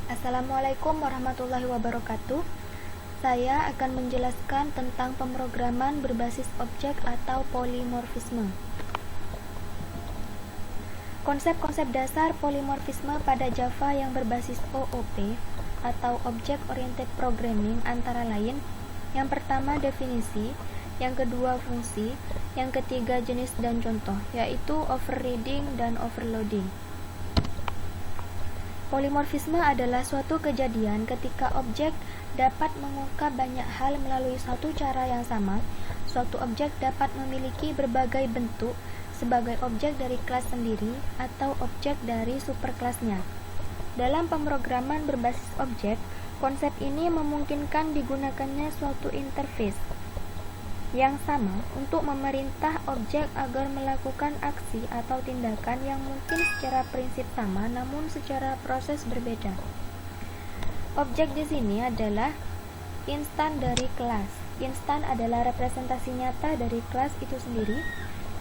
Assalamualaikum warahmatullahi wabarakatuh. Saya akan menjelaskan tentang pemrograman berbasis objek atau polimorfisme. Konsep-konsep dasar polimorfisme pada Java yang berbasis OOP atau Object Oriented Programming antara lain: yang pertama definisi, yang kedua fungsi, yang ketiga jenis dan contoh, yaitu overriding dan overloading. Polimorfisme adalah suatu kejadian ketika objek dapat mengungkap banyak hal melalui satu cara yang sama. Suatu objek dapat memiliki berbagai bentuk sebagai objek dari kelas sendiri atau objek dari superkelasnya. Dalam pemrograman berbasis objek, konsep ini memungkinkan digunakannya suatu interface yang sama untuk memerintah objek agar melakukan aksi atau tindakan yang mungkin secara prinsip sama namun secara proses berbeda. Objek di sini adalah instan dari kelas. Instan adalah representasi nyata dari kelas itu sendiri.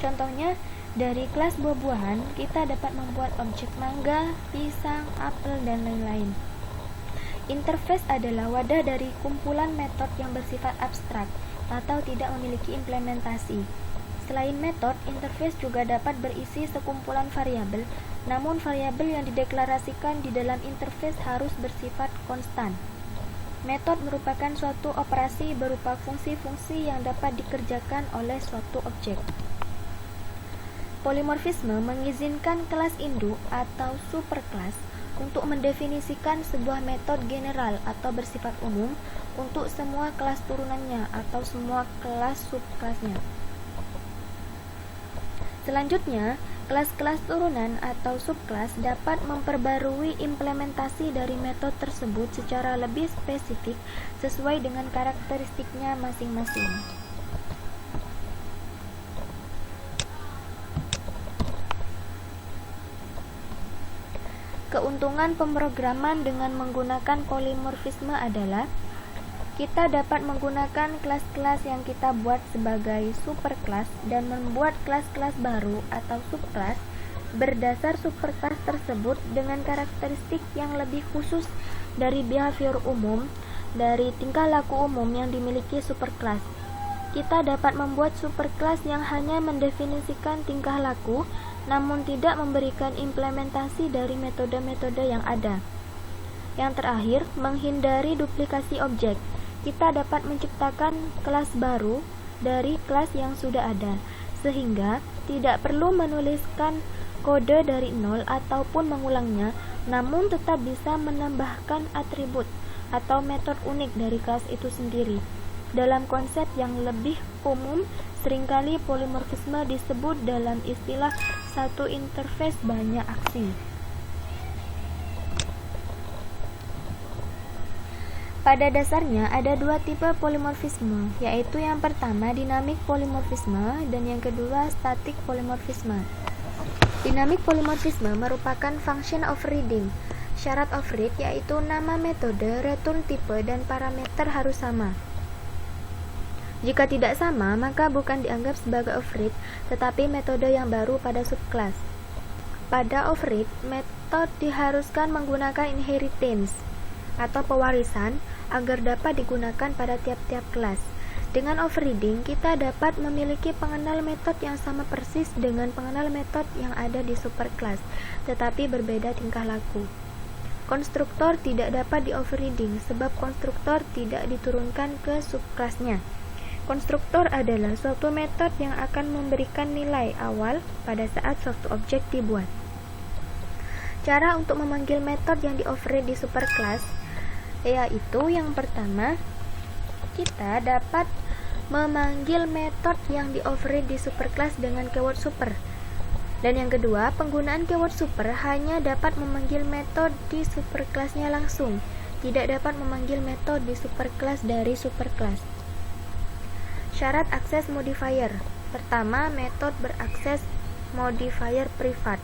Contohnya, dari kelas buah-buahan kita dapat membuat objek mangga, pisang, apel, dan lain-lain. Interface adalah wadah dari kumpulan metode yang bersifat abstrak atau tidak memiliki implementasi. Selain metode, interface juga dapat berisi sekumpulan variabel, namun variabel yang dideklarasikan di dalam interface harus bersifat konstan. Metode merupakan suatu operasi berupa fungsi-fungsi yang dapat dikerjakan oleh suatu objek. Polimorfisme mengizinkan kelas induk atau superkelas untuk mendefinisikan sebuah metode general atau bersifat umum untuk semua kelas turunannya atau semua kelas subkelasnya. Selanjutnya, kelas-kelas turunan atau subkelas dapat memperbarui implementasi dari metode tersebut secara lebih spesifik sesuai dengan karakteristiknya masing-masing. Keuntungan pemrograman dengan menggunakan polimorfisme adalah kita dapat menggunakan kelas-kelas yang kita buat sebagai superkelas dan membuat kelas-kelas baru atau subkelas berdasar superkelas tersebut dengan karakteristik yang lebih khusus dari behavior umum, dari tingkah laku umum yang dimiliki superkelas. Kita dapat membuat superkelas yang hanya mendefinisikan tingkah laku namun tidak memberikan implementasi dari metode-metode yang ada. Yang terakhir, menghindari duplikasi objek. Kita dapat menciptakan kelas baru dari kelas yang sudah ada, sehingga tidak perlu menuliskan kode dari nol ataupun mengulangnya, namun tetap bisa menambahkan atribut atau metode unik dari kelas itu sendiri. Dalam konsep yang lebih umum, seringkali polimorfisme disebut dalam istilah satu interface banyak aksi. Pada dasarnya ada dua tipe polimorfisme, yaitu yang pertama dinamik polimorfisme dan yang kedua static polimorfisme. Dinamik polimorfisme merupakan function overriding. Syarat override yaitu nama metode, return type, dan parameter harus sama. Jika tidak sama, maka bukan dianggap sebagai override, tetapi metode yang baru pada subkelas. Pada override, metode diharuskan menggunakan inheritance atau pewarisan agar dapat digunakan pada tiap-tiap kelas. Dengan overriding, kita dapat memiliki pengenal metode yang sama persis dengan pengenal metode yang ada di superkelas, tetapi berbeda tingkah laku. Konstruktor tidak dapat di-overriding sebab konstruktor tidak diturunkan ke subkelasnya. Konstruktor adalah suatu metode yang akan memberikan nilai awal pada saat suatu objek dibuat. Cara untuk memanggil metode yang di-override di superkelas yaitu yang pertama, kita dapat memanggil metode yang di-override di superkelas dengan keyword super. Dan yang kedua, penggunaan keyword super hanya dapat memanggil metode di superkelasnya langsung, tidak dapat memanggil metode di superkelas dari superkelas. Syarat akses modifier. Pertama, metode berakses modifier privat.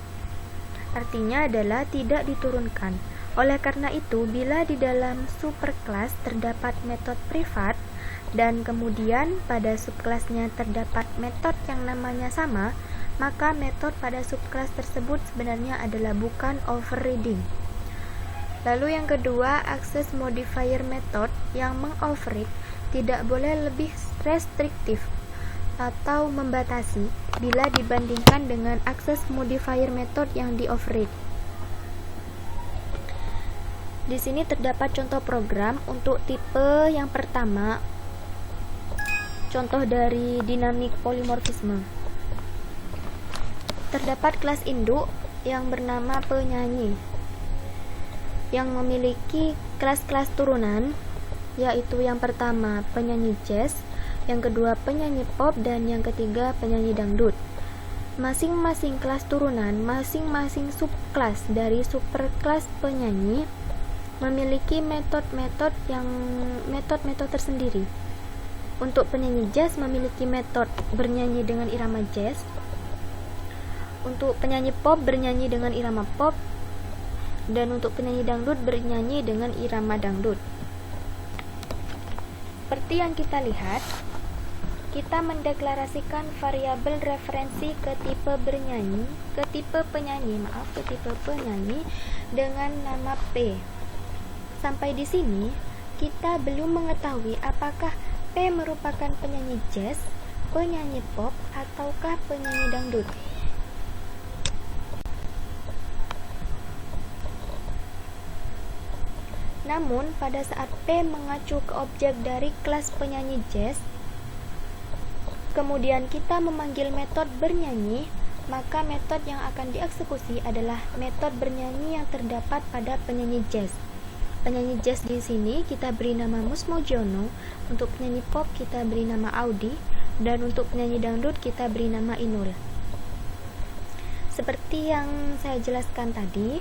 Artinya adalah tidak diturunkan. Oleh karena itu, bila di dalam superkelas terdapat metode privat dan kemudian pada subkelasnya terdapat metode yang namanya sama, maka metode pada subkelas tersebut sebenarnya adalah bukan overriding. Lalu yang kedua, access modifier method yang mengoverride tidak boleh lebih restriktif atau membatasi bila dibandingkan dengan access modifier method yang di-override. Di sini terdapat contoh program untuk tipe yang pertama, contoh dari dinamik polimorfisme. Terdapat kelas induk yang bernama penyanyi, yang memiliki kelas-kelas turunan, yaitu yang pertama penyanyi jazz, yang kedua penyanyi pop, dan yang ketiga penyanyi dangdut. Masing-masing kelas turunan, masing-masing subkelas dari superkelas penyanyi memiliki metode-metode tersendiri. Untuk penyanyi jazz memiliki metode bernyanyi dengan irama jazz. Untuk penyanyi pop bernyanyi dengan irama pop, dan untuk penyanyi dangdut bernyanyi dengan irama dangdut. Seperti yang kita lihat, kita mendeklarasikan variabel referensi ke tipe penyanyi dengan nama P. Sampai di sini, kita belum mengetahui apakah P merupakan penyanyi jazz, penyanyi pop, ataukah penyanyi dangdut. Namun, pada saat P mengacu ke objek dari kelas penyanyi jazz, kemudian kita memanggil metode bernyanyi, maka metode yang akan dieksekusi adalah metode bernyanyi yang terdapat pada penyanyi jazz. Penyanyi jazz di sini kita beri nama Musmojono, untuk penyanyi pop kita beri nama Audi, dan untuk penyanyi dangdut kita beri nama Inul. Seperti yang saya jelaskan tadi,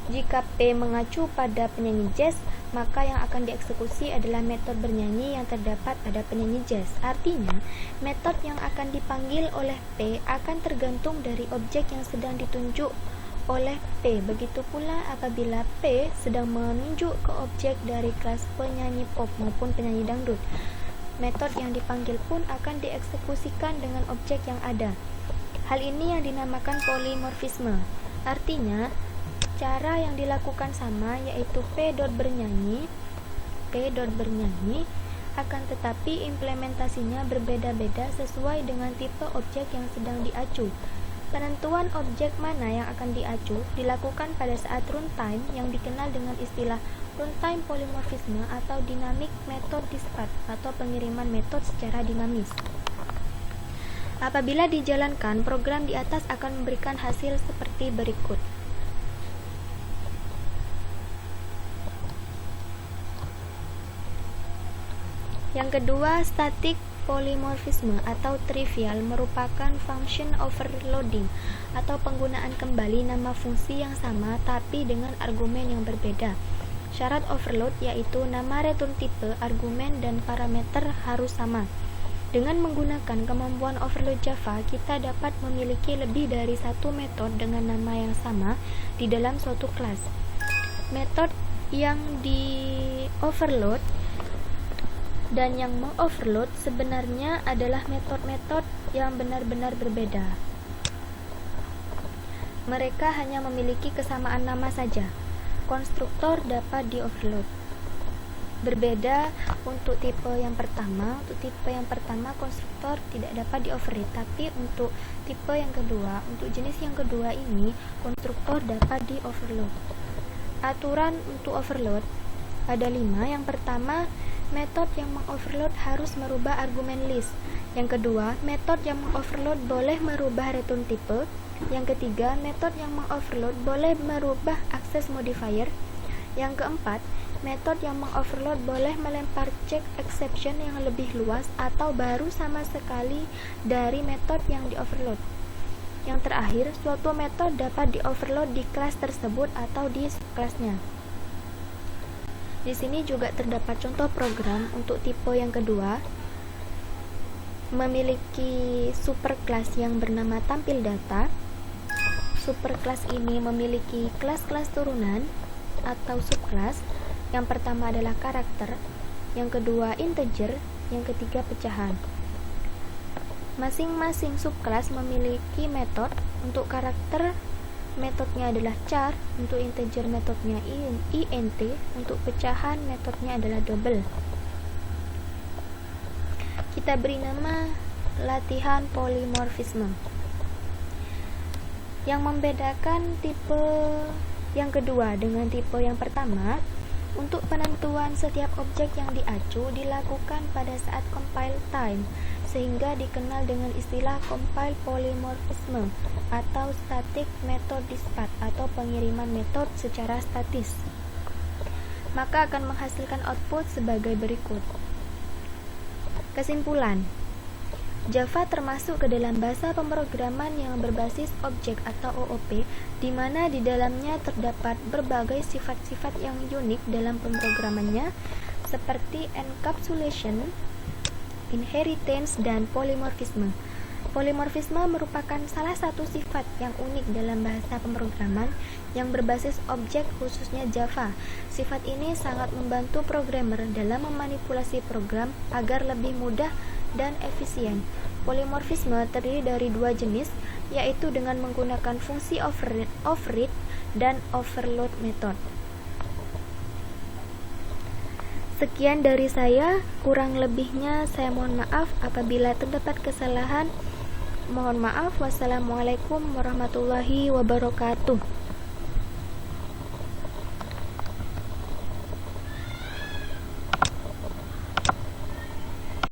jika P mengacu pada penyanyi jazz, maka yang akan dieksekusi adalah metode bernyanyi yang terdapat pada penyanyi jazz. Artinya, metode yang akan dipanggil oleh P akan tergantung dari objek yang sedang ditunjuk oleh P. Begitu pula apabila P sedang menunjuk ke objek dari kelas penyanyi pop maupun penyanyi dangdut, metode yang dipanggil pun akan dieksekusikan dengan objek yang ada. Hal ini yang dinamakan polimorfisme. Artinya, cara yang dilakukan sama, yaitu P bernyanyi, akan tetapi implementasinya berbeda-beda sesuai dengan tipe objek yang sedang diacu. Penentuan objek mana yang akan diacu dilakukan pada saat runtime yang dikenal dengan istilah runtime polimorfisme atau dynamic method dispatch atau pengiriman metode secara dinamis. Apabila dijalankan, program di atas akan memberikan hasil seperti berikut. Yang kedua, static polimorfisme atau trivial merupakan function overloading atau penggunaan kembali nama fungsi yang sama tapi dengan argumen yang berbeda. Syarat overload yaitu nama return type, argumen, dan parameter harus sama. Dengan menggunakan kemampuan overload Java, kita dapat memiliki lebih dari satu metode dengan nama yang sama di dalam suatu kelas. Metode yang di-overload dan yang mengoverload sebenarnya adalah metode-metode yang benar-benar berbeda. Mereka hanya memiliki kesamaan nama saja. Konstruktor dapat di-overload. Berbeda untuk tipe yang pertama. Untuk tipe yang pertama, konstruktor tidak dapat di-override, tapi untuk tipe yang kedua, untuk jenis yang kedua ini, konstruktor dapat di-overload. Aturan untuk overload ada 5. Yang pertama, metode yang mengoverload harus merubah argumen list. Yang kedua, metode yang mengoverload boleh merubah return type. Yang ketiga, metode yang mengoverload boleh merubah access modifier. Yang keempat, metode yang mengoverload boleh melempar check exception yang lebih luas atau baru sama sekali dari metode yang di-overload. Yang terakhir, suatu metode dapat di-overload di kelas tersebut atau di subkelasnya. Di sini juga terdapat contoh program untuk tipe yang kedua, memiliki superkelas yang bernama tampil data. Superkelas ini memiliki kelas-kelas turunan atau subkelas. Yang pertama adalah karakter, yang kedua integer, yang ketiga pecahan. Masing-masing subkelas memiliki metode. Untuk karakter metodenya adalah char, untuk integer metodenya int, untuk pecahan metodenya adalah double. Kita beri nama latihan polimorfisme. Yang membedakan tipe yang kedua dengan tipe yang pertama, untuk penentuan setiap objek yang diacu dilakukan pada saat compile time, sehingga dikenal dengan istilah compile polymorphism atau static method dispatch atau pengiriman metode secara statis. Maka akan menghasilkan output sebagai berikut. Kesimpulan, Java termasuk ke dalam bahasa pemrograman yang berbasis objek atau OOP, di mana di dalamnya terdapat berbagai sifat-sifat yang unik dalam pemrogramannya, seperti encapsulation, inheritance, dan polymorphisme. Polymorphisme merupakan salah satu sifat yang unik dalam bahasa pemrograman yang berbasis objek, khususnya Java. Sifat ini sangat membantu programmer dalam memanipulasi program agar lebih mudah dan efisien. Polimorfisme terdiri dari dua jenis, yaitu dengan menggunakan fungsi override dan overload method. Sekian dari saya, kurang lebihnya saya mohon maaf apabila terdapat kesalahan. Mohon maaf. Wassalamualaikum warahmatullahi wabarakatuh.